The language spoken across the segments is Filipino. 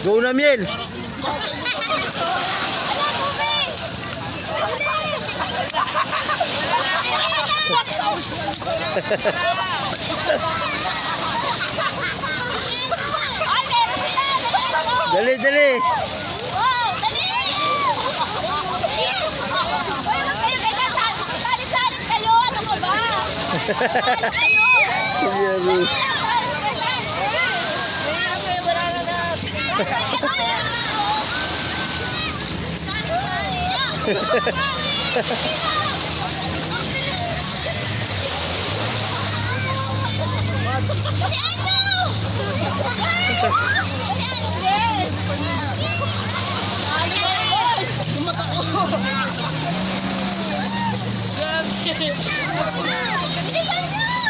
Go na, Miel. Dali, dali. Wow, dali. Salit-salit kayo. Ano ka ba? Yaro.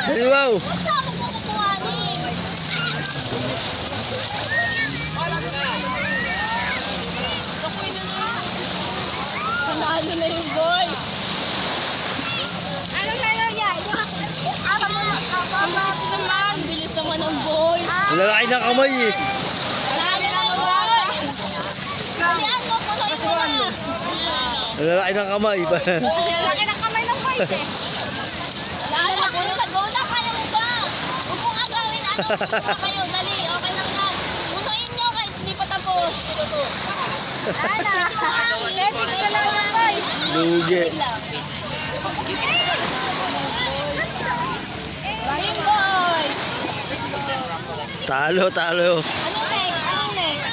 Dali, wow. Ano na yung boy? Ano na yun yan? Ang bilis naman. Ang bilis naman ng boy. Ang lalaki ng kamay eh. Marami na ng boy. Kalian mo, punuin mo na. Ang lalaki ng kamay. Laki ng kamay ng boy eh. Lalo na puno sa gona. Kaya mo ba? Huwag mong agawin. Kayo, dali. Okay lang yan. Punuin nyo kahit hindi pa tapos. Ana, ready ka lang yan, boy. Lugi. Game boy. Talo, talo. Ano next? Ano next?